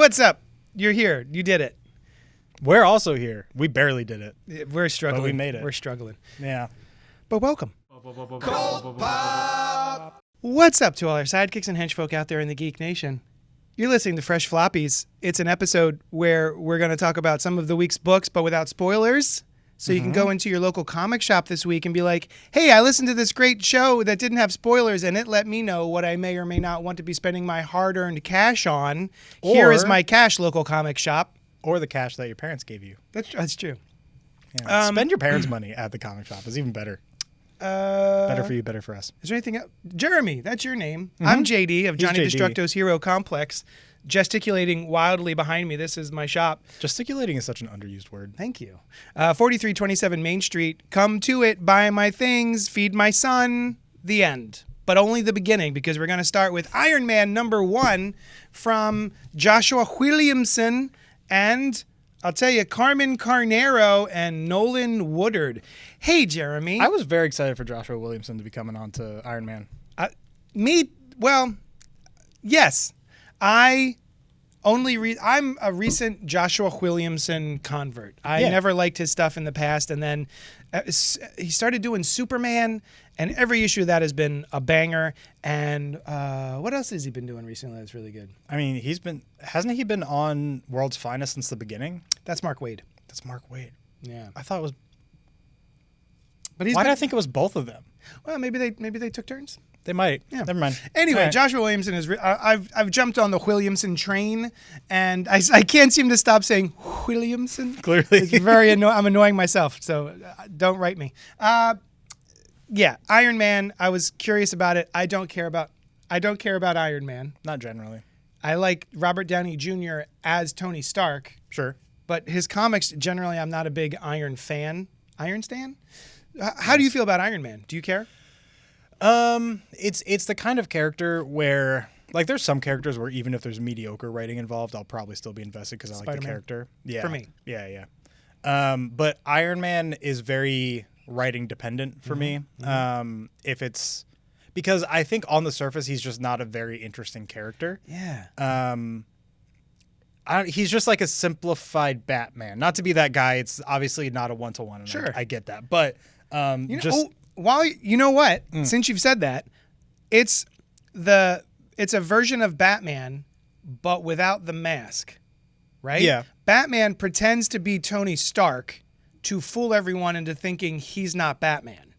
What's up? You're here. You did it. We're also here. We barely did it. We're struggling. But we made it. We're struggling. Yeah. But welcome. What's up to all our sidekicks and henchfolk out there in the Geek Nation? You're listening to Fresh Floppies. It's an episode where we're going to talk about some of the week's books, but without spoilers. So you can go into your local comic shop this week and be like, hey, I listened to this great show that didn't have spoilers, and it let me know what I may or may not want to be spending my hard-earned cash on. Here is my cash, local comic shop. Or the cash that your parents gave you. That's true. Yeah. Spend your parents' money at the comic shop. It's even better. Better for you, better for us. Is there anything else? Jeremy, that's your name. I'm JD of Johnny Destructo's Hero Complex, gesticulating wildly behind me. This is my shop. Gesticulating is such an underused word. Thank you. 4327 Main Street. Come to it, buy my things, feed my son. The end. But only the beginning, because we're going to start with Iron Man #1 from Joshua Williamson and, I'll tell you, Carmen Carnero and Nolan Woodard. Hey, Jeremy. I was very excited for Joshua Williamson to be coming on to Iron Man. Yes. I'm a recent Joshua Williamson convert. I never liked his stuff in the past, and then he started doing Superman, and every issue of that has been a banger. And what else has he been doing recently that's really good? I mean, hasn't he been on World's Finest since the beginning? That's Mark Waid. That's Mark Waid. Yeah. I thought it was. But why did I think it was both of them? Well, maybe they took turns. They might. Yeah. Never mind. Anyway, right. Joshua Williamson is. I've jumped on the Williamson train, and I can't seem to stop saying Williamson. Clearly, it's very annoying. I'm annoying myself, so don't write me. Yeah, Iron Man. I was curious about it. I don't care about Iron Man. Not generally. I like Robert Downey Jr. as Tony Stark. Sure. But his comics generally, I'm not a big Iron fan. Iron stan. How do you feel about Iron Man? Do you care? It's the kind of character where, like, there's some characters where even if there's mediocre writing involved, I'll probably still be invested because I like the character. Yeah. For me. Yeah. But Iron Man is very writing dependent for me. If it's because I think on the surface he's just not a very interesting character. Yeah. He's just like a simplified Batman. Not to be that guy. It's obviously not a one-to-one. Sure. I get that, but you know what? Since you've said that, it's a version of Batman, but without the mask, right? Yeah. Batman pretends to be Tony Stark to fool everyone into thinking he's not Batman.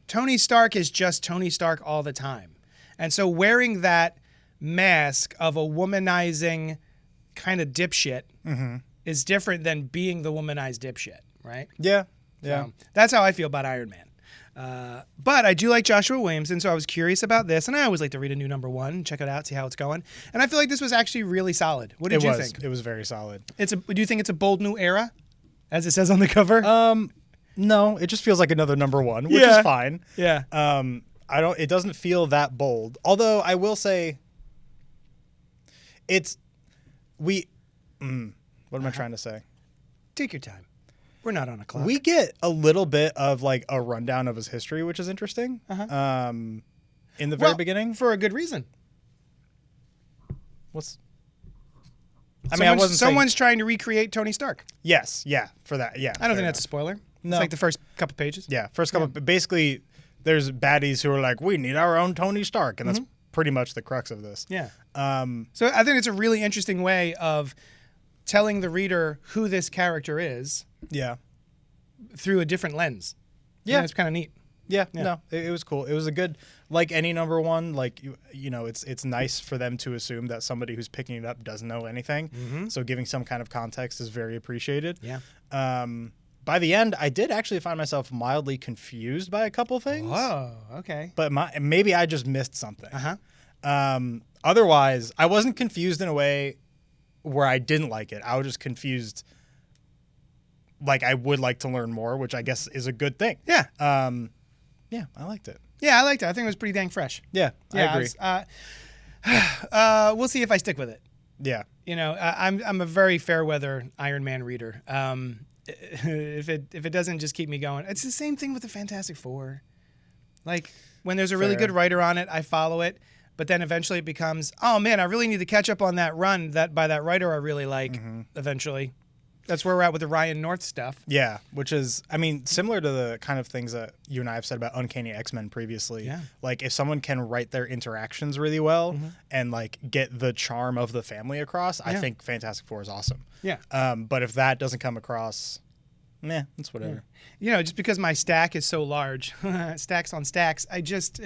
Tony Stark is just Tony Stark all the time. And so wearing that mask of a womanizing kind of dipshit is different than being the womanized dipshit, right? Yeah. So that's how I feel about Iron Man. But I do like Joshua Williamson, so I was curious about this, and I always like to read a new #1, check it out, see how it's going. And I feel like this was actually really solid. What did you think? It was very solid. Do you think it's a bold new era, as it says on the cover? No, it just feels like another *1, which is fine. Yeah. It doesn't feel that bold. Although I will say, what am I trying to say? Take your time. We're not on a clock. We get a little bit of like a rundown of his history, which is interesting. In the very beginning, for a good reason. Someone's trying to recreate Tony Stark. Yes, yeah, for that, yeah. I don't think that's a spoiler. No. It's like the first couple pages. Yeah, first couple. Basically, there's baddies who are like, we need our own Tony Stark, and that's pretty much the crux of this. Yeah. So I think it's a really interesting way of telling the reader who this character is. Yeah. Through a different lens. Yeah. It's kind of neat. Yeah. No, it was cool. It was a good, like any #1, like, you know, it's nice for them to assume that somebody who's picking it up doesn't know anything. So giving some kind of context is very appreciated. Yeah. By the end, I did actually find myself mildly confused by a couple things. Oh, okay. But maybe I just missed something. Otherwise, I wasn't confused in a way where I didn't like it. I was just confused. Like, I would like to learn more, which I guess is a good thing. Yeah. Yeah, I liked it. Yeah, I liked it. I think it was pretty dang fresh. Yeah, I agree. We'll see if I stick with it. Yeah. You know, I'm a very fair weather Iron Man reader. If it doesn't just keep me going, it's the same thing with the Fantastic Four. Like, when there's a really good writer on it, I follow it. but then eventually it becomes, oh man, I really need to catch up on that run by that writer I really like. Eventually, that's where we're at with the Ryan North stuff. Yeah, which is, I mean, similar to the kind of things that you and I have said about Uncanny X-Men previously. Yeah. Like, if someone can write their interactions really well and, like, get the charm of the family across, I think Fantastic Four is awesome. Yeah. But if that doesn't come across, it's whatever. You know, just because my stack is so large, stacks on stacks, I just...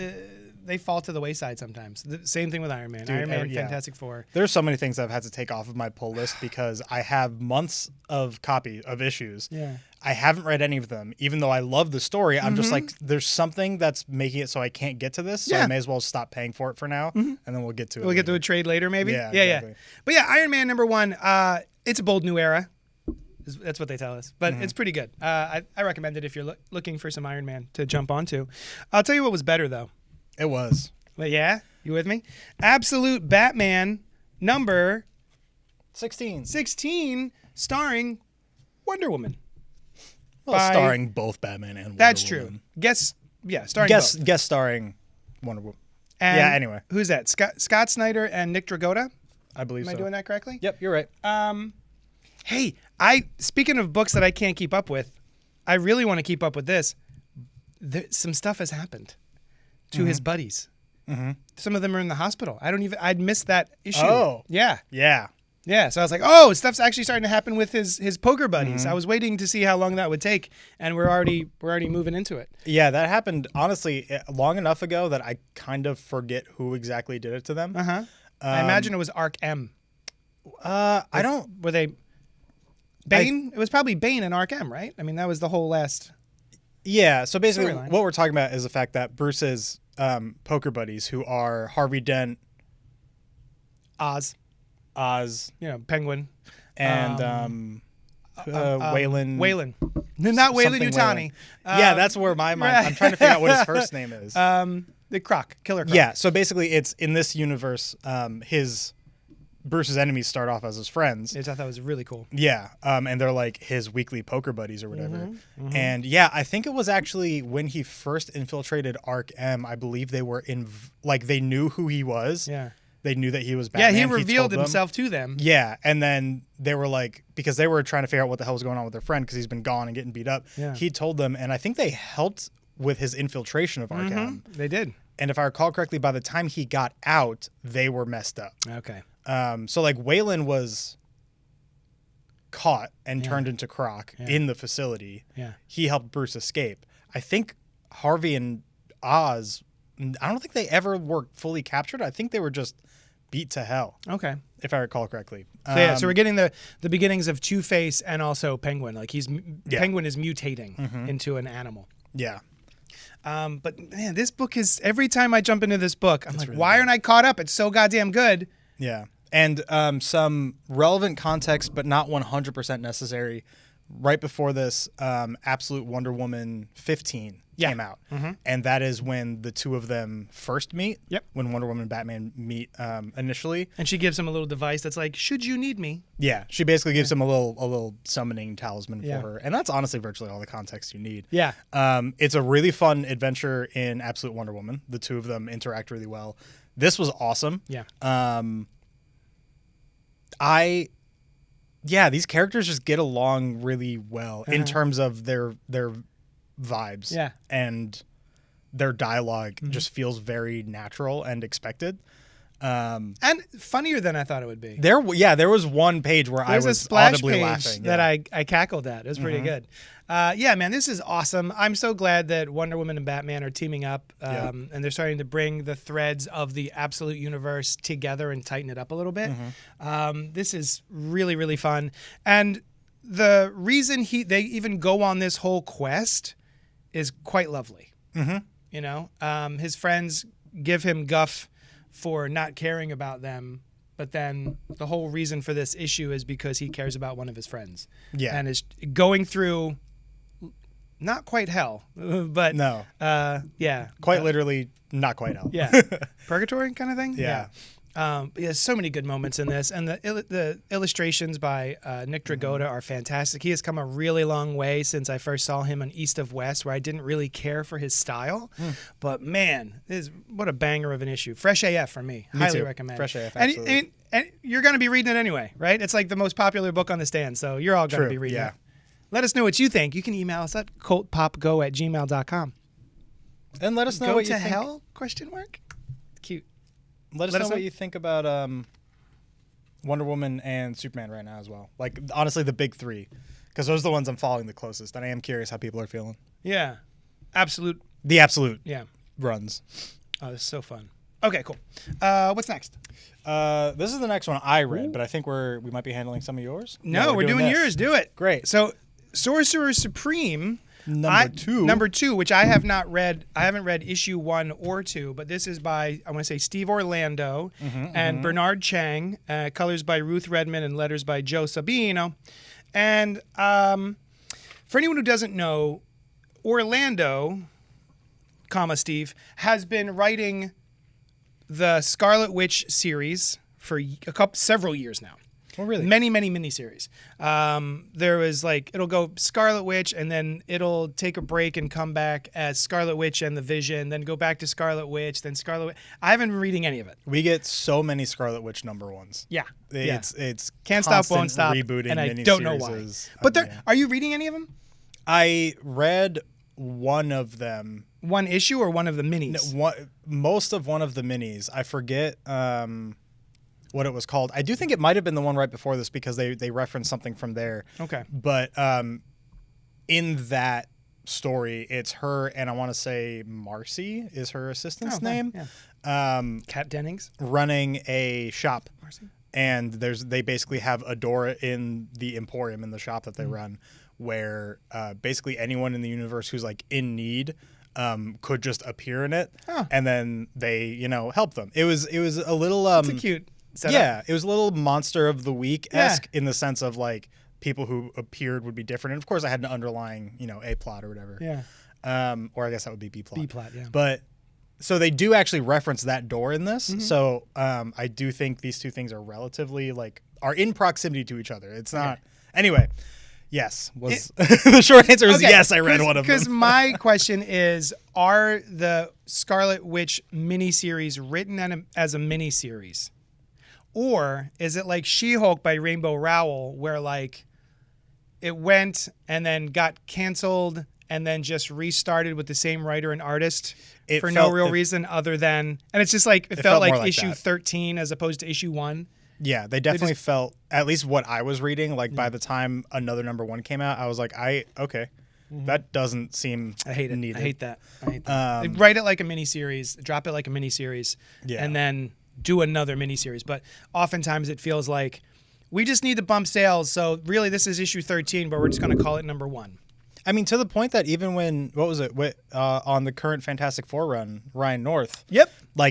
they fall to the wayside sometimes. The same thing with Iron Man. Dude, Iron Man, Fantastic Four. There's so many things I've had to take off of my pull list because I have months of issues. Yeah. I haven't read any of them. Even though I love the story, I'm just like, there's something that's making it so I can't get to this. So I may as well stop paying for it for now, and then we'll get to it. We'll get to a trade later, maybe? Yeah, exactly. But yeah, Iron Man #1, it's a bold new era. That's what they tell us. But it's pretty good. I recommend it if you're looking for some Iron Man to jump onto. I'll tell you what was better, though. It was. But yeah, you with me? Absolute Batman number 16, starring Wonder Woman. well, starring both Batman and Wonder That's Woman. true. Starring both. Guest starring Wonder Woman. And yeah, anyway. Who's that? Scott Snyder and Nick Dragotta? I believe Am so. I doing that correctly? Yep, you're right. Hey, speaking of books that I can't keep up with, I really want to keep up with this. Some stuff has happened to his buddies. Some of them are in the hospital. I'd missed that issue. Oh. Yeah. Yeah. Yeah. So I was like, oh, stuff's actually starting to happen with his poker buddies. I was waiting to see how long that would take, and we're already moving into it. Yeah, that happened, honestly, long enough ago that I kind of forget who exactly did it to them. I imagine it was Arc M. I don't... Were they... Bane? It was probably Bane and Arc M, right? I mean, that was the whole last... Yeah, so basically storyline. what we're talking about is the fact that Bruce's poker buddies, who are Harvey Dent, Oz, Penguin, and Waylon. Waylon. Not Waylon Yutani. Yeah, that's where my mind... I'm trying to figure out what his first name is. The Killer Croc. Yeah, so basically it's in this universe, Bruce's enemies start off as his friends. Which I thought was really cool. Yeah, and they're like his weekly poker buddies or whatever. And yeah, I think it was actually when he first infiltrated Arc M, I believe they were they knew who he was. Yeah. They knew that he was Batman. Yeah, he revealed himself to them. Yeah, and then they were like, because they were trying to figure out what the hell was going on with their friend because he's been gone and getting beat up. Yeah. He told them, and I think they helped with his infiltration of Arc M. They did. And if I recall correctly, by the time he got out, they were messed up. Okay. So like Waylon was caught and turned into Croc in the facility. Yeah. He helped Bruce escape. I think Harvey and Oz, I don't think they ever were fully captured. I think they were just beat to hell. Okay. If I recall correctly. So we're getting the beginnings of Two-Face and also Penguin. Like Penguin is mutating into an animal. Yeah. But man, this book is, every time I jump into this book, I'm like, really why aren't I caught up? It's so goddamn good. Yeah. And some relevant context, but not 100% necessary. Right before this, Absolute Wonder Woman 15 came out. And that is when the two of them first meet. Yep. When Wonder Woman and Batman meet initially. And she gives him a little device that's like, should you need me? Yeah. She basically gives him a little summoning talisman for her. And that's honestly virtually all the context you need. Yeah. It's a really fun adventure in Absolute Wonder Woman. The two of them interact really well. This was awesome. Yeah. These characters just get along really well in terms of their vibes. Yeah. And their dialogue just feels very natural and expected. And funnier than I thought it would be. There was one page where I was a splash audibly page laughing. that I cackled at. It was pretty good. Yeah, man, this is awesome. I'm so glad that Wonder Woman and Batman are teaming up, and they're starting to bring the threads of the Absolute Universe together and tighten it up a little bit. This is really, really fun. And the reason they even go on this whole quest is quite lovely. You know, his friends give him guff for not caring about them, but then the whole reason for this issue is because he cares about one of his friends. Yeah. And is going through not quite hell, but no. Yeah. Quite literally not quite hell. Yeah. Purgatory kind of thing? Yeah. There's so many good moments in this, and the illustrations by Nick Dragotta are fantastic. He has come a really long way since I first saw him on East of West, where I didn't really care for his style, but man, what a banger of an issue. Fresh AF for me. Highly recommend. Fresh AF, absolutely. And you're going to be reading it anyway, right? It's like the most popular book on the stand, so you're all going to be reading it. Let us know what you think. You can email us at cultpopgo@gmail.com. And let us know Go what you to think. hell? Question mark. Cute. Let us know what you think about Wonder Woman and Superman right now as well. Like, honestly, the big three. Because those are the ones I'm following the closest. And I am curious how people are feeling. Yeah. Absolute. The absolute Oh, runs. this is so fun. Okay, cool. What's next? This is the next one I read, but I think we might be handling some of yours. No, we're doing yours. Do it. Great. So, Sorcerer Supreme... Number two, which I have not read. I haven't read issue 1 or 2, but this is by, I want to say, Steve Orlando and Bernard Chang. Colors by Ruth Redmond and letters by Joe Sabino. And for anyone who doesn't know, Orlando, Steve, has been writing the Scarlet Witch series for several years now. Oh, really? Many miniseries. There was it'll go Scarlet Witch, and then it'll take a break and come back as Scarlet Witch and the Vision, then go back to Scarlet Witch, then Scarlet Witch. I haven't been reading any of it. We get so many Scarlet Witch number ones. Yeah. It's Can't stop, won't stop, rebooting, and I don't know why. But are you reading any of them? I read one of them. One issue or one of the minis? No, most of one of the minis. I forget what it was called. I do think it might have been the one right before this because they referenced something from there. Okay. But in that story, it's her, and I want to say Marcy is her assistant's name. Yeah. Kat Dennings. Running a shop. Marcy. And they basically have a door in the Emporium in the shop that they run where basically anyone in the universe who's in need could just appear in it. And then they, help them. It was a little It's a cute setup. Yeah, it was a little Monster of the Week-esque in the sense of people who appeared would be different. And of course I had an underlying, A plot or whatever. Yeah. Or I guess that would be B plot. B plot, yeah. But so they do actually reference that door in this. So I do think these two things are relatively are in proximity to each other. It's not anyway. Yes, the short answer is yes. I read one of them. Because my question is: are the Scarlet Witch miniseries written as a miniseries, or is it like She-Hulk by Rainbow Rowell, where it went and then got canceled and then just restarted with the same writer and artist for no real reason other than, and it's just it felt like issue 13 as opposed to issue 1. Yeah, they definitely felt, at least what I was reading, by the time another number 1 came out, I was like, that doesn't seem needed. I hate that. They write it like a miniseries, drop it like a miniseries, and then do another miniseries. But oftentimes it feels like we just need to bump sales, so really this is issue 13, but we're just going to call it number 1. I mean, to the point that even when, on the current Fantastic Four run, Ryan North. Yep.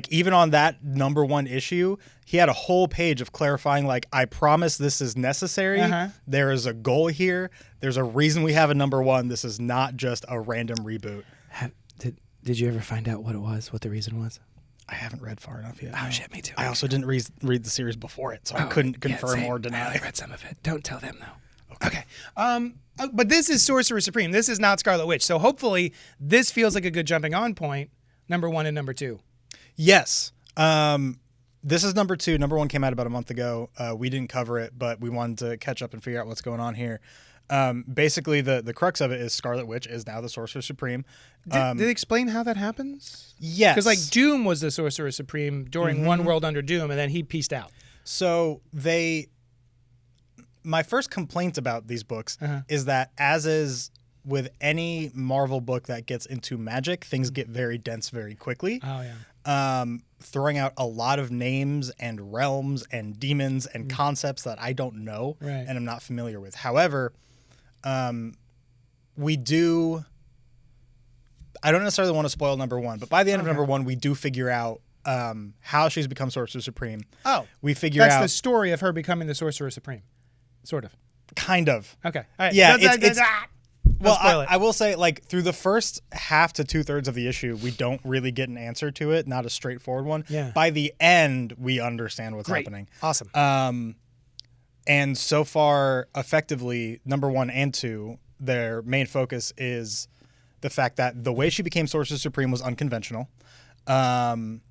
Even on that number 1 issue, he had a whole page of clarifying, I promise this is necessary. There is a goal here. There's a reason we have a number 1. This is not just a random reboot. Did you ever find out what it was, what the reason was? I haven't read far enough yet. Oh, shit, me too. I also didn't read the series before it, so I couldn't confirm or deny. I only read some of it. Don't tell them, though. Okay. But this is Sorcerer Supreme. This is not Scarlet Witch. So hopefully this feels like a good jumping on point, number 1 and number 2. Yes. This is number 2. Number 1 came out about a month ago. We didn't cover it, but we wanted to catch up and figure out what's going on here. Basically, the crux of it is Scarlet Witch is now the Sorcerer Supreme. Did they explain how that happens? Yes. Because Doom was the Sorcerer Supreme during One World Under Doom, and then he pieced out. So my first complaint about these books is that, as is with any Marvel book that gets into magic, things get very dense very quickly. Oh, yeah. Throwing out a lot of names and realms and demons and concepts that I don't know and I'm not familiar with. However, we do... I don't necessarily want to spoil number 1, but by the end of number 1, we do figure out how she's become Sorcerer Supreme. Oh. We figure out... That's the story of her becoming the Sorcerer Supreme. Sort of. Kind of. Okay. All right. Yeah, Well, spoil it. I will say, like, through the first half to 2/3 of the issue, we don't really get an answer to it, not a straightforward one. Yeah. By the end, we understand what's happening. Awesome. And so far, effectively, number 1 and 2, their main focus is the fact that the way she became Sorcerer Supreme was unconventional. And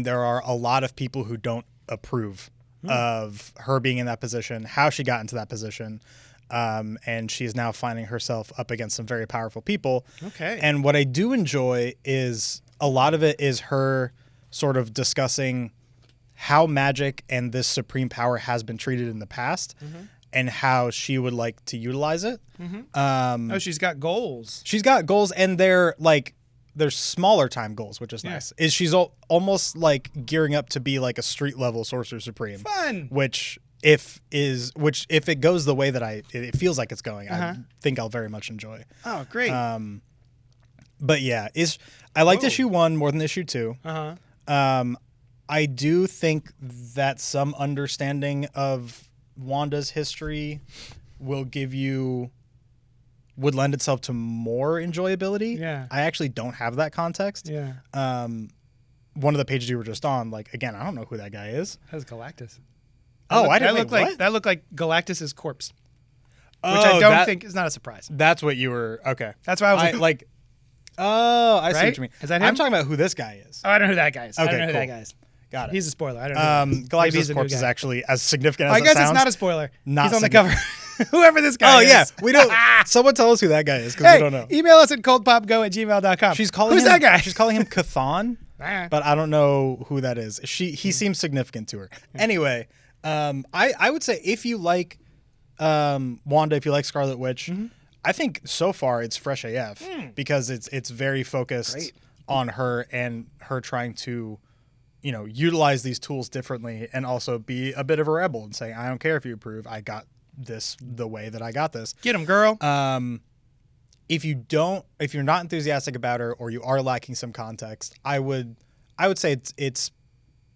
there are a lot of people who don't approve of her being in that position, how she got into that position. And she's now finding herself up against some very powerful people. Okay. And what I do enjoy is a lot of it is her sort of discussing how magic and this supreme power has been treated in the past and how she would like to utilize it. She's got goals. She's got goals, and they're smaller time goals, which is nice. Is she's almost like gearing up to be like a street level Sorcerer Supreme. Fun. Which if it goes the way that it feels like it's going, I think I'll very much enjoy. Oh, great. But yeah, I liked issue 1 more than issue 2. I do think that some understanding of Wanda's history would lend itself to more enjoyability. Yeah. I actually don't have that context. Yeah. One of the pages you were just on, like, again, I don't know who that guy is. That's Galactus. I didn't that looked like Galactus's corpse. Which I don't think is not a surprise. That's what you were. Okay. That's why I was like, I see right? what you mean. Is that him? I'm talking about who this guy is. Oh, I don't know who that guy is. Okay, I don't know who cool. that guy is. Got it. He's a spoiler. I don't know. Galactus' corpse is actually as significant as I it guess sounds. it's not a spoiler. Not He's on the cover. Whoever this guy is. Oh, yeah. We don't. Someone tell us who that guy is, because we don't know. Email us at cultpopgo@gmail.com. Who's that guy? She's calling him Chthon, but I don't know who that is. He seems significant to her. Anyway, I would say if you like Wanda, if you like Scarlet Witch, I think so far it's fresh AF because it's very focused on her and her trying to, utilize these tools differently and also be a bit of a rebel and say, I don't care if you approve. I got this the way that I got this. Get him, girl. If you're not enthusiastic about her or you are lacking some context, I would say it's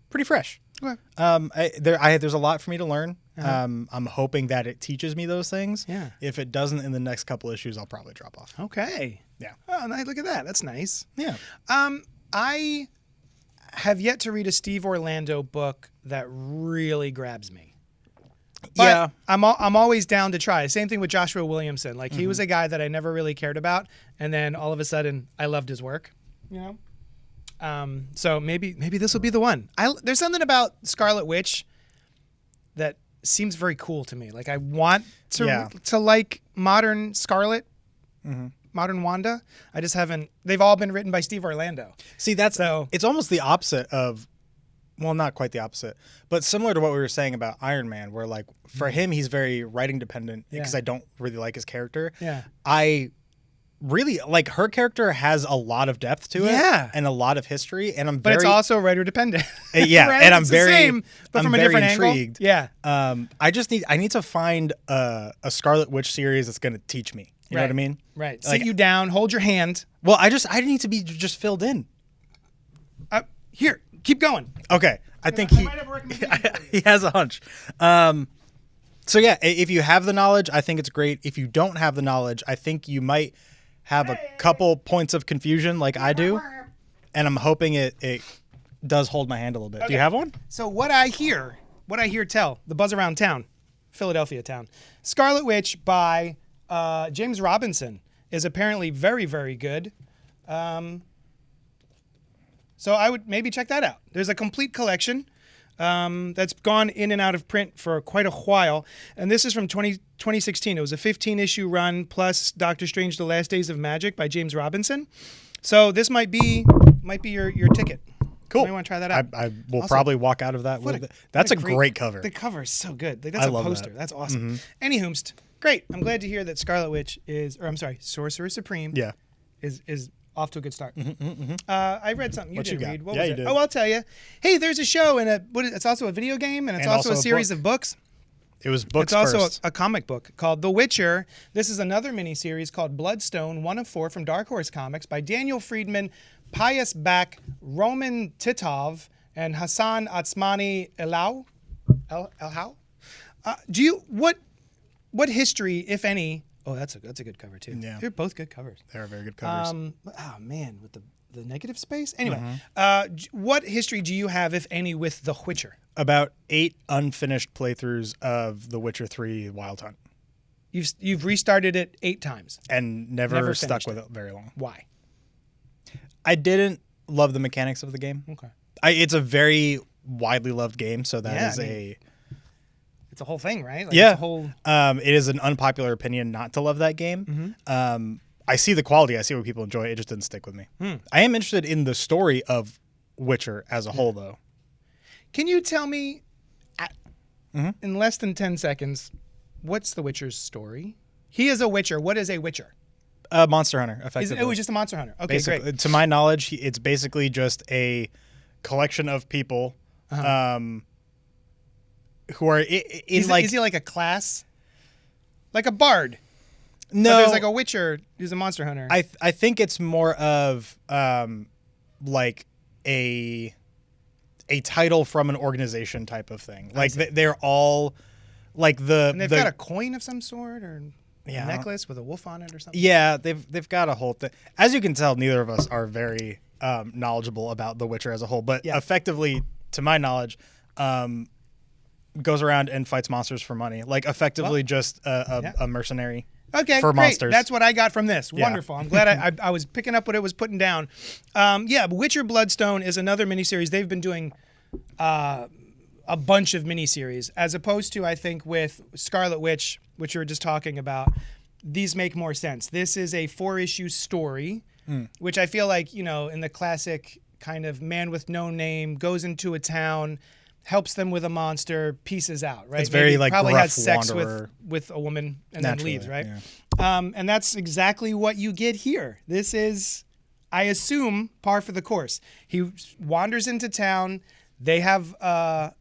pretty fresh. Okay. There's a lot for me to learn. I'm hoping that it teaches me those things. Yeah. If it doesn't, in the next couple issues, I'll probably drop off. Okay. Yeah. Oh, nice. Look at that. That's nice. Yeah. I have yet to read a Steve Orlando book that really grabs me. But yeah. I'm always down to try. Same thing with Joshua Williamson. Like he was a guy that I never really cared about, and then all of a sudden I loved his work. So maybe this will be the one. There's something about Scarlet Witch that seems very cool to me. Like I want to like modern Scarlet, modern Wanda. I just haven't. They've all been written by Steve Orlando. See, it's almost the opposite of. Well, not quite the opposite, but similar to what we were saying about Iron Man, where like for him, he's very writing dependent because I don't really like his character. Yeah. I really like her character has a lot of depth to it and a lot of history. And but it's also writer dependent. Yeah. Right? And I'm it's very, the same, but from a different intrigued. Angle. Yeah. I need to find a Scarlet Witch series that's going to teach me. You know what I mean? Right. Like, sit you down, hold your hand. Well, I need to be just filled in. Here, keep going. Okay. I think might have a recommendation for you. he has a hunch. So yeah, if you have the knowledge, I think it's great. If you don't have the knowledge, I think you might have a couple points of confusion like I do. And I'm hoping it does hold my hand a little bit. Okay. Do you have one? So what I hear tell, the buzz around town, Philadelphia town, Scarlet Witch by James Robinson is apparently very, very good. So I would maybe check that out. There's a complete collection that's gone in and out of print for quite a while. And this is from 2016. It was a 15-issue run plus Doctor Strange: The Last Days of Magic by James Robinson. So this might be your ticket. Cool. You might want to try that out. I will probably walk out of that with it. That's a great cover. The cover is so good. Like, that's a poster. That's awesome. Anywhoomst. Great. I'm glad to hear that Scarlet Witch Sorcerer Supreme is off to a good start. I read something you didn't read. What was it? Did. Oh, I'll tell you. Hey, there's a show and it's also a video game and it's also a series of books. It was books first. It's first. also a comic book called The Witcher. This is another miniseries called Bloodstone, 1 of 4 from Dark Horse Comics by Daniel Freedman, Pius Back, Roman Titov, and Hassan Atsmani Elhau. What history, if any, Oh, that's a good cover too. Yeah. They're both good covers. They are very good covers. Oh man, with the negative space. Anyway, what history do you have, if any, with The Witcher? About 8 unfinished playthroughs of The Witcher 3 Wild Hunt. You've restarted it 8 times and never stuck with it very long. Why? I didn't love the mechanics of the game. Okay. It's a very widely loved game, so that is it's a whole thing, right? Like, yeah. It's a whole... it is an unpopular opinion not to love that game. I see the quality. I see what people enjoy. It just didn't stick with me. I am interested in the story of Witcher as a whole, though. Can you tell me, in less than 10 seconds, what's the Witcher's story? He is a Witcher. What is a Witcher? A monster hunter, effectively. Oh, he's just a monster hunter. Okay, basically, great. To my knowledge, it's basically just a collection of people who are Is he like a class? Like a bard? No. But there's like a Witcher who's a monster hunter. I think it's more of like a title from an organization type of thing. Like they're all like and they've got a coin of some sort or a necklace with a wolf on it or something. Yeah, they've got a whole thing. As you can tell, neither of us are very knowledgeable about The Witcher as a whole, but effectively, to my knowledge, goes around and fights monsters for money. Like effectively just a mercenary. Okay, for great. monsters. That's what I got from this. Wonderful. I'm glad I was picking up what it was putting down. Witcher Bloodstone is another miniseries. They've been doing a bunch of miniseries, as opposed to, I think, with Scarlet Witch, which we were just talking about. These make more sense. This is a 4-issue story, which I feel like, in the classic kind of man with no name, goes into a town, helps them with a monster, pieces out, right? It's very Maybe probably gruff has sex wanderer. with a woman and Naturally, then leaves, right? Yeah. And that's exactly what you get here. This is, I assume, par for the course. He wanders into town. They have I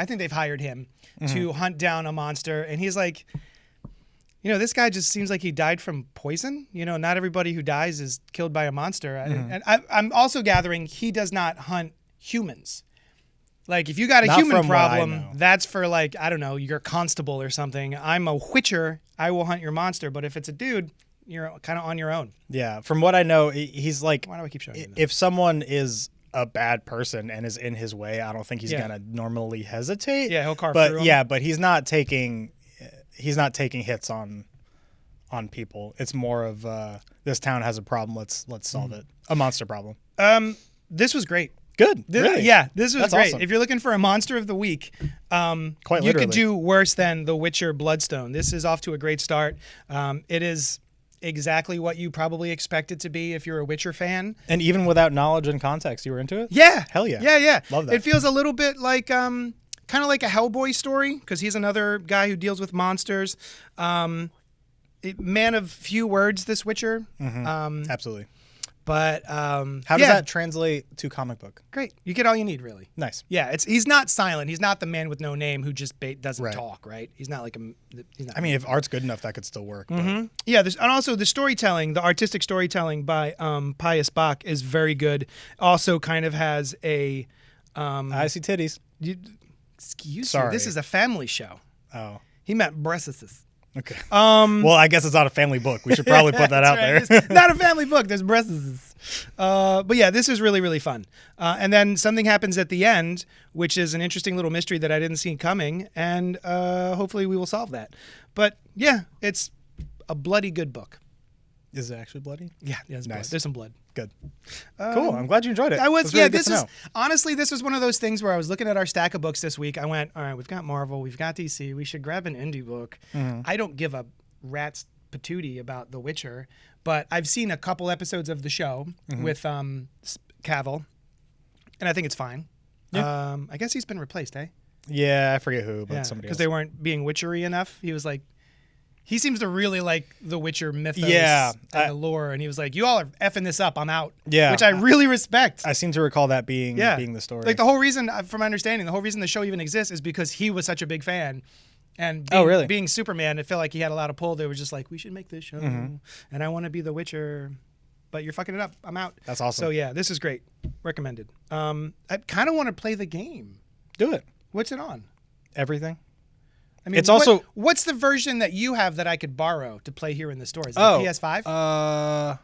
think they've hired him to hunt down a monster, and he's like, this guy just seems like he died from poison. Not everybody who dies is killed by a monster. And I'm also gathering he does not hunt humans. Like, if you got a human problem, that's for, like, I don't know, your constable or something. I'm a Witcher. I will hunt your monster. But if it's a dude, you're kind of on your own. Yeah. From what I know, he's like... Why do I keep showing you that? If someone is a bad person and is in his way, I don't think he's going to normally hesitate. Yeah, he'll carve through him. Yeah, but he's not taking hits on people. It's more of this town has a problem. Let's solve it. A monster problem. This was great. Good. Really? Yeah, this was great. Awesome. If you're looking for a monster of the week, you could do worse than The Witcher Bloodstone. This is off to a great start. It is exactly what you probably expect it to be if you're a Witcher fan. And even without knowledge and context, you were into it? Yeah. Hell yeah. Yeah. Love that. It feels a little bit like kind of like a Hellboy story, because he's another guy who deals with monsters. Man of few words, this Witcher. Absolutely. But how does that translate to comic book? Great. You get all you need, really. Nice. Yeah, he's not silent. He's not the man with no name who just doesn't talk, right? He's not like I mean, if art's good enough, that could still work. But. Yeah, and also the storytelling, the artistic storytelling by Pius is very good. Also kind of has a... I see titties. Excuse me. This is a family show. Oh. He meant breasts. Okay. Well, I guess it's not a family book. We should probably put that out there. It's not a family book. There's breasts. But yeah, this is really, really fun. And then something happens at the end, which is an interesting little mystery that I didn't see coming. And hopefully we will solve that. But yeah, it's a bloody good book. Is it actually bloody? Yeah, there's nice. blood. There's some blood. Good. Cool. I'm glad you enjoyed it. Honestly, this is one of those things where I was looking at our stack of books this week. I went, all right, we've got Marvel, we've got DC. We should grab an indie book. I don't give a rat's patootie about The Witcher, but I've seen a couple episodes of the show with Cavill, and I think it's fine. Yeah. I guess he's been replaced, eh? Yeah, I forget who, but somebody else. Because they weren't being witchery enough. He was like, he seems to really like the Witcher mythos and the lore, and he was like, you all are effing this up, I'm out. Yeah. Which I really respect. I seem to recall that being the story. Like, the whole reason, from my understanding, the whole reason the show even exists is because he was such a big fan. And being Superman, it felt like he had a lot of pull. They were just like, we should make this show, and I want to be the Witcher, but you're fucking it up. I'm out. That's awesome. So yeah, this is great. Recommended. I kind of want to play the game. Do it. What's it on? Everything. I mean, It's also what's the version that you have that I could borrow to play here in the store? Is it PS5?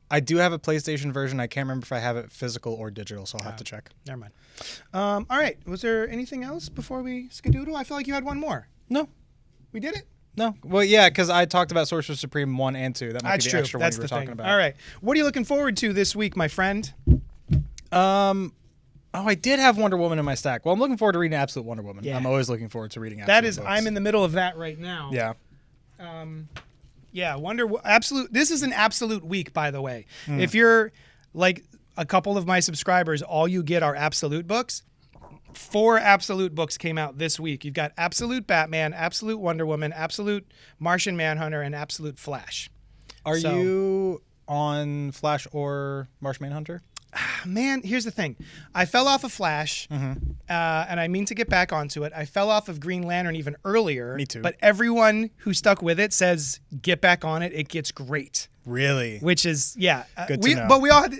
I do have a PlayStation version. I can't remember if I have it physical or digital, so I'll have to check. Never mind. All right. Was there anything else before we skedoodle? I feel like you had one more. No. We did it? No. Well, yeah, because I talked about Sorcerer Supreme 1 and 2. That might be the extra one you were talking about. All right. What are you looking forward to this week, my friend? I did have Wonder Woman in my stack. Well, I'm looking forward to reading Absolute Wonder Woman. Yeah. I'm always looking forward to reading Absolute books. I'm in the middle of that right now. Yeah. Yeah, Absolute. This is an Absolute week, by the way. If you're like a couple of my subscribers, all you get are Absolute books. 4 Absolute books came out this week. You've got Absolute Batman, Absolute Wonder Woman, Absolute Martian Manhunter, and Absolute Flash. Are you on Flash or Martian Manhunter? Man, here's the thing. I fell off of Flash, and I mean to get back onto it. I fell off of Green Lantern even earlier. Me too. But everyone who stuck with it says, get back on it. It gets great. Really? Which is, yeah. Good to know. But we all had,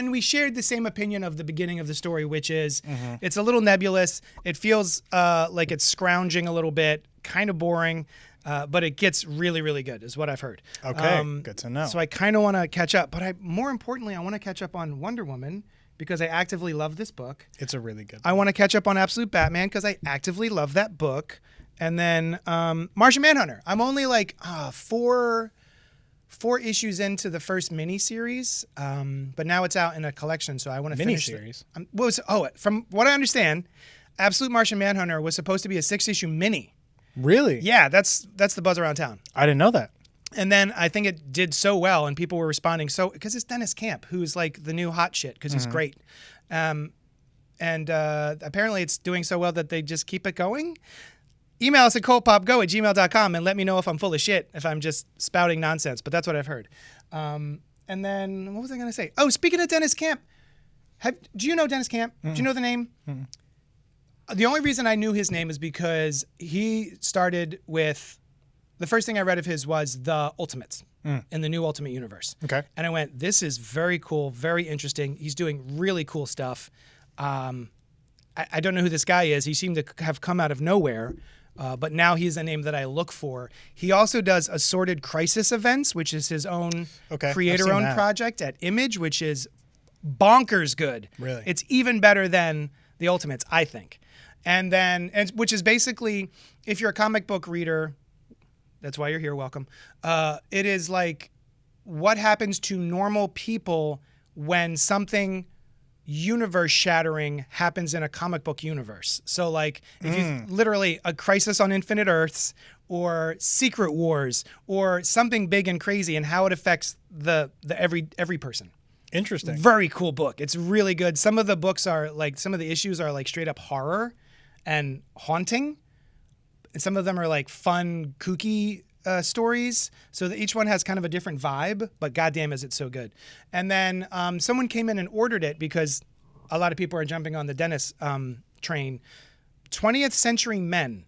we shared the same opinion of the beginning of the story, which is it's a little nebulous. It feels like it's scrounging a little bit, kind of boring. But it gets really, really good, is what I've heard. Okay, good to know. So I kind of want to catch up, but more importantly, I want to catch up on Wonder Woman because I actively love this book. It's a really good book. I want to catch up on Absolute Batman because I actively love that book. And then Martian Manhunter. I'm only like 4 issues into the first miniseries, but now it's out in a collection, so I want to finish it. Miniseries? From what I understand, Absolute Martian Manhunter was supposed to be a 6-issue mini. Really? Yeah, that's the buzz around town. I didn't know that. And then I think it did so well, and people were responding because it's Dennis Camp, who's like the new hot shit because he's great. And apparently it's doing so well that they just keep it going. Email us at cultpopgo@gmail.com and let me know if I'm full of shit, if I'm just spouting nonsense. But that's what I've heard. And then what was I going to say? Oh, speaking of Dennis Camp, do you know Dennis Camp? Do you know the name? The only reason I knew his name is because he started with, the first thing I read of his was the Ultimates in the new Ultimate Universe. Okay. And I went, this is very cool, very interesting. He's doing really cool stuff. I don't know who this guy is. He seemed to have come out of nowhere, but now he's a name that I look for. He also does Assorted Crisis Events, which is his own creator-owned project at Image, which is bonkers good. Really? It's even better than the Ultimates, I think. And then, which is basically, if you're a comic book reader, that's why you're here, welcome. It is like what happens to normal people when something universe shattering happens in a comic book universe. So like if you literally a Crisis on Infinite Earths or Secret Wars or something big and crazy and how it affects the every person. Interesting. Very cool book. It's really good. Some of the books are like, some of the issues are like straight up horror and haunting. And some of them are like fun, kooky stories. So that each one has kind of a different vibe, but goddamn is it so good. And then someone came in and ordered it because a lot of people are jumping on the Dennis train. 20th Century Men.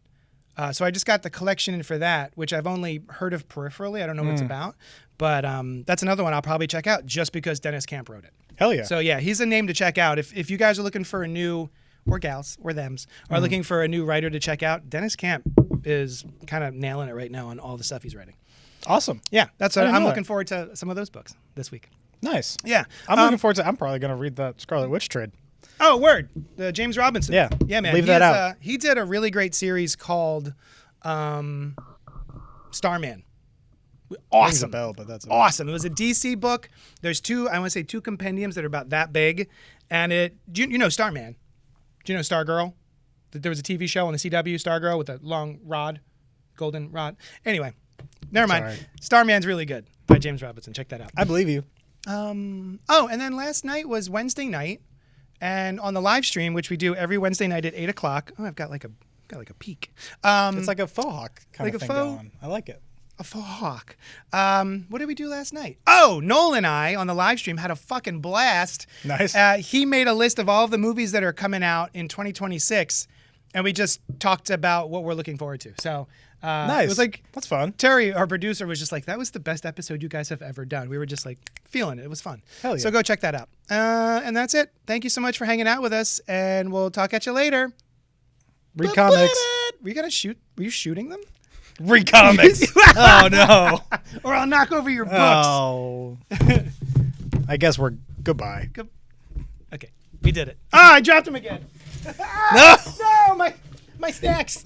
So I just got the collection in for that, which I've only heard of peripherally. I don't know what it's about. But that's another one I'll probably check out just because Dennis Camp wrote it. Hell yeah. So yeah, he's a name to check out. If you guys are looking for a new, or gals, or thems, are looking for a new writer to check out, Dennis Camp is kind of nailing it right now on all the stuff he's writing. Awesome. Yeah, that's what I'm looking forward to some of those books this week. Nice. Yeah. I'm looking forward to, I'm probably going to read the Scarlet Witch trade. Oh, word. The James Robinson. Yeah. Yeah, man. Leave that out. He did a really great series called Starman. Awesome. Rings a bell, but that's awesome. It was a DC book. There's two compendiums that are about that big. And you know Starman. Do you know Stargirl? There was a TV show on the CW, Stargirl, with a long rod, golden rod. Anyway, never mind. Sorry. Starman's really good by James Robinson. Check that out. I believe you. Oh, and then last night was Wednesday night. And on the live stream, which we do every Wednesday night at 8 o'clock. Oh, I've got like a peek. It's like a faux hawk kind like of thing faux, going on. I like it. A faux hawk. What did we do last night? Oh, Noel and I on the live stream had a fucking blast. Nice. He made a list of all of the movies that are coming out in 2026, and we just talked about what we're looking forward to. So nice. It was like, that's fun. Terry, our producer, was just like, that was the best episode you guys have ever done. We were just like feeling it. It was fun. Hell yeah. So go check that out. And that's it. Thank you so much for hanging out with us, and we'll talk at you later. Read comics. we gotta shoot. Were you shooting them? Read comics. Oh no. Or I'll knock over your books. Oh. I guess we're goodbye. Okay, we did it. Ah, I dropped them again. No. No, my snacks.